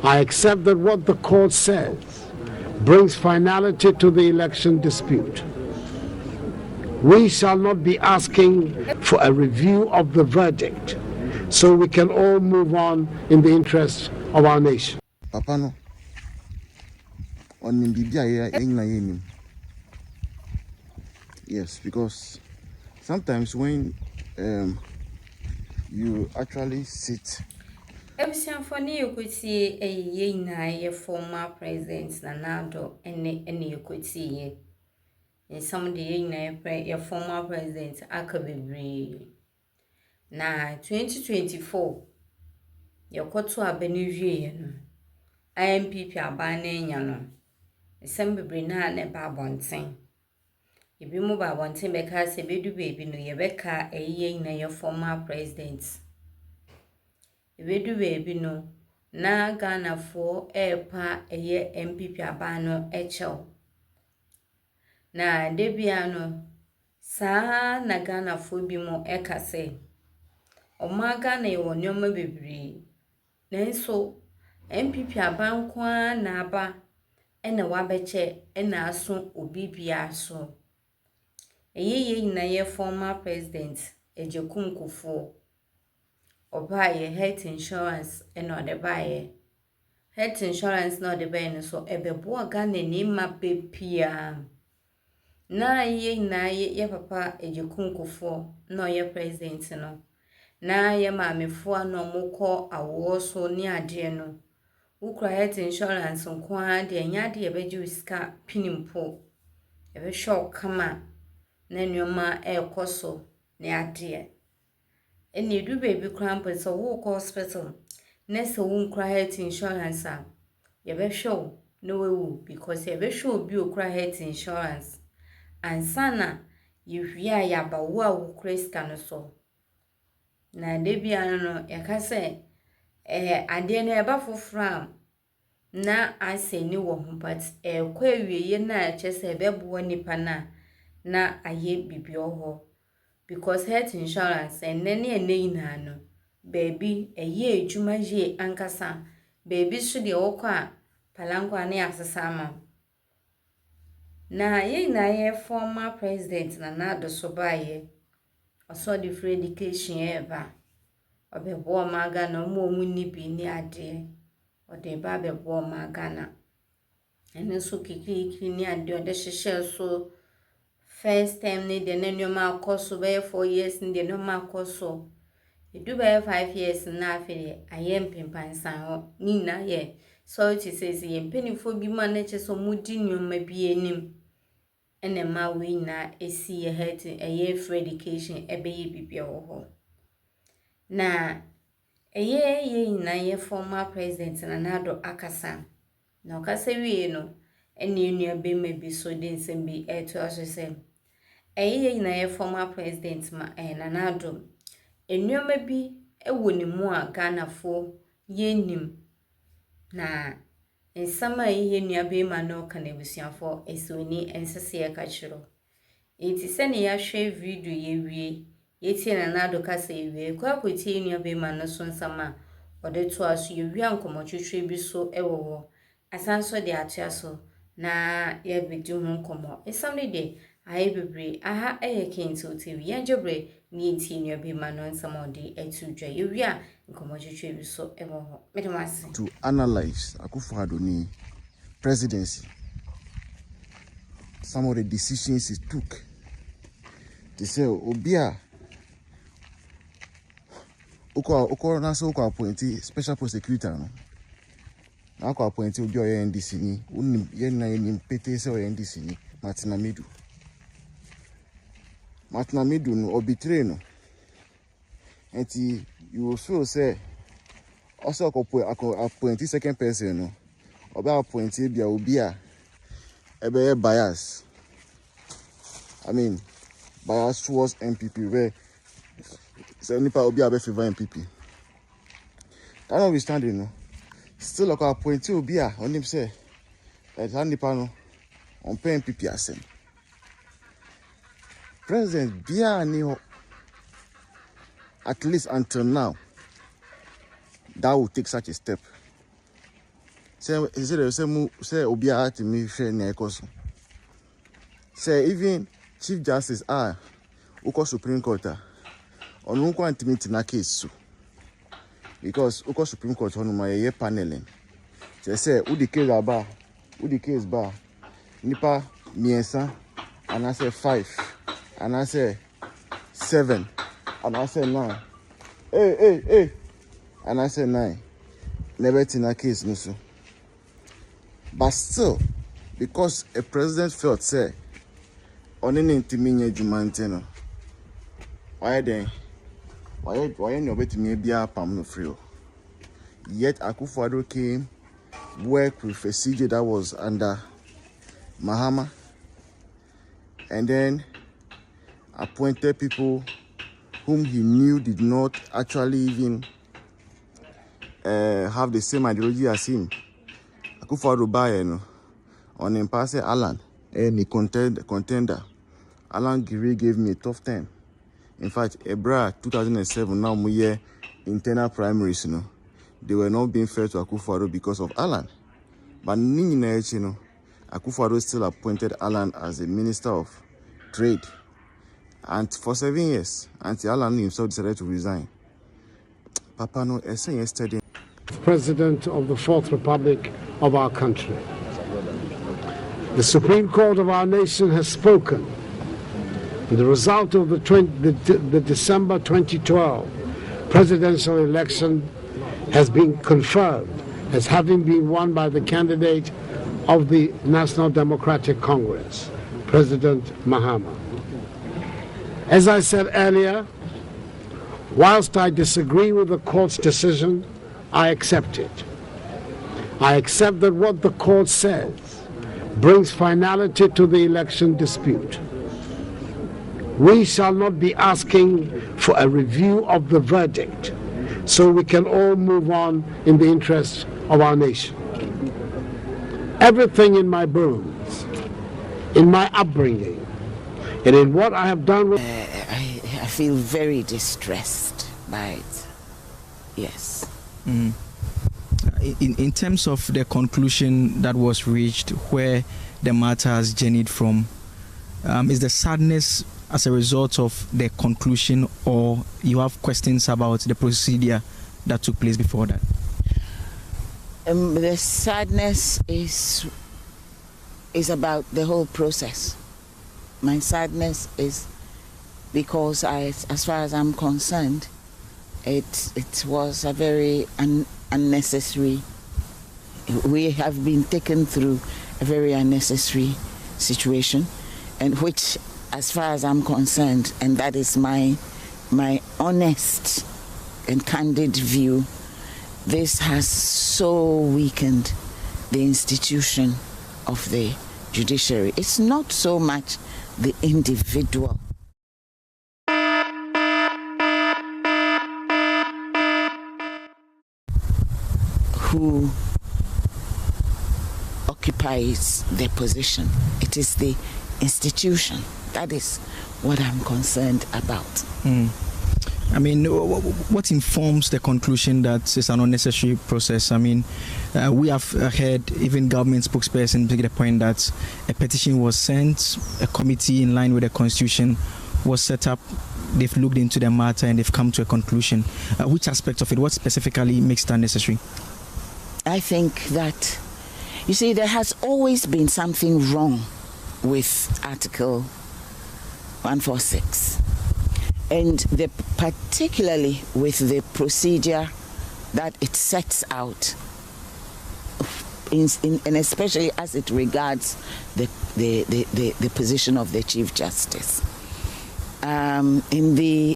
I accept that what the court says brings finality to the election dispute. We shall not be asking for a review of the verdict, so we can all move on in the interest of our nation. Papa no, on Bibia, yes, because sometimes when you actually sit. Ebusianfoni yokuti ye na former president Nana Addo ene yokuti ye. In some day na former president akabebre. Na 2024 yokoto abeniwie no. IMPP abane nya no. Bebre na ne ba bonten. Ebi mu ba bonten beka se bedu bebi no ye beka ye na former president. Ebedu bebi no na Ghana for epa eye MPP abano echel. Na debiano sa na Ghana for bi mo ekase. Oma Ghana ye wonyoma bebre. Nenso MPP aban kwa na aba ena wabeche ena aso obi bia so. Eye na ye former president Ejekum Kufuor. Obaye health insurance eno de baye. Health insurance no de baye so ebebo Ghana ni ma bepia. Na ye papa Ejekum Kufuor no ye president no. Na ye maamefo no mokọ awo so ni ade no. Ukra health insurance nko de nya de ebeji uska pinimpo. Ebe show kama na nyoma ekoso ne ade. Eni du baby cramp so wo hospital nurse wo nkra health insurance ye be show no we because ye be show bi okra health insurance and sana ye hwia ya ba wo a wo kreska no so na de bia no ye ka se ade na eba fofram na aseni wo ho but kwa wieye na che se bebo nipa na aye bibio ho. Because health insurance and nene no baby eye ejuma ye ankasa baby so de okwa palankwa ne asesama na ye former president Nana Addo so baye oso de free education eba obebo maga na mo ni bi ni ade ode ba bebo maga na ene so kikiki ni ade ode hihye so. First time ni de nanyoma akoso be 4 years ni de nanyoma akoso. Edu be 5 years na afere ayem pimpansan ho. Ni na ye. So it says ye penifo bi ma na che so mudi nyoma bi enim. Ene ma we na esi ye health eye free education ebe ye bibia ho. Na ye na ye former president Nana Addo akasa. Na okasa wie no ene nua be ma bi so de nsem bi eto aso se eye na ye former president Nana Addo enuoma bi ewo ni mu a Ghana fo ye nim na nsama eye nua be ma no ka na ebusuafo esoni ensese ye ka chiro enti se ne ya hwe video ye wie ye tie Nana Addo ka se ye wie kwa kweti nua be ma no so nsama ode to aso ye wi ankomotwetwe bi so ewo ho asanso de atua so na ye bidi ho nkomo esamne de aye bebre aha eye kento TV yanjebre ni enti nua be ma no nsama de etudwa ye wi a nkomotwetwe bi so ewo ho medemase to analyze Akufo-Addo ni presidency, some of the decisions he took. They say obia oko na so ko appointee special prosecutor no na ko appointee obi o NDC ni unim ye na ni pete se o NDC ni Martina Midu no obitre no enti you will feel say also appointee second person no obi appointee bia obi a ebe bias. I mean bias towards MPP where so nipa obi a be favor MPP. That notwithstanding no still like appointee obi a on him say that nipa no on pay MPP asem. President bia ni at least until now that will take such a step. say Obia to me share Nekoso. Say even Chief Justice Uko Supreme Court on who want to meet in a case because Uko Supreme Court on my year paneling. Say the case bar nipa miensa and I say 5 and I say 7 and I say 9. Hey and I say 9. Never in a case no so. But still, because a president felt say on an intimate jumanteno, why no better me be a palm no free? Yet Akufo-Addo came, worked with a CJ that was under Mahama, and then appointed people whom he knew did not actually even have the same ideology as him. Akufo-Addo buy on him pass Alan, any contender. Alan Giri gave me a tough time. In fact, Ebra 2007 now we year internal primaries, they were not being fair to Akufo-Addo because of Alan. But Akufo-Addo still appointed Alan as the Minister of Trade. And for 7 years, until Alan himself decided to resign. Papa no yesterday. President of the Fourth Republic of our country. The Supreme Court of our nation has spoken. The result of the December 2012 presidential election has been confirmed as having been won by the candidate of the National Democratic Congress, President Mahama. As I said earlier, whilst I disagree with the court's decision, I accept it. I accept that what the court says brings finality to the election dispute. We shall not be asking for a review of the verdict so we can all move on in the interests of our nation. Everything in my bones, in my upbringing, and in what I have done with... I feel very distressed by it. Yes. Mm. In terms of the conclusion that was reached, where the matter has journeyed from, is the sadness as a result of the conclusion, or you have questions about the procedure that took place before that? The sadness is about the whole process. My sadness is because as far as I'm concerned, it was a very unnecessary. We have been taken through a very unnecessary situation, and which, as far as I'm concerned, and that is my honest and candid view, this has so weakened the institution of the judiciary. It's not so much the individual. Who occupies their position. It is the institution. That is what I'm concerned about. Mm. I mean, what informs the conclusion that it's an unnecessary process? I mean, we have heard even government spokesperson make the point that a petition was sent, a committee in line with the constitution was set up, they've looked into the matter and they've come to a conclusion. Which aspect of it, what specifically makes it unnecessary? I think that, you see, there has always been something wrong with Article 146. And particularly with the procedure that it sets out, and especially as it regards the position of the Chief Justice. In the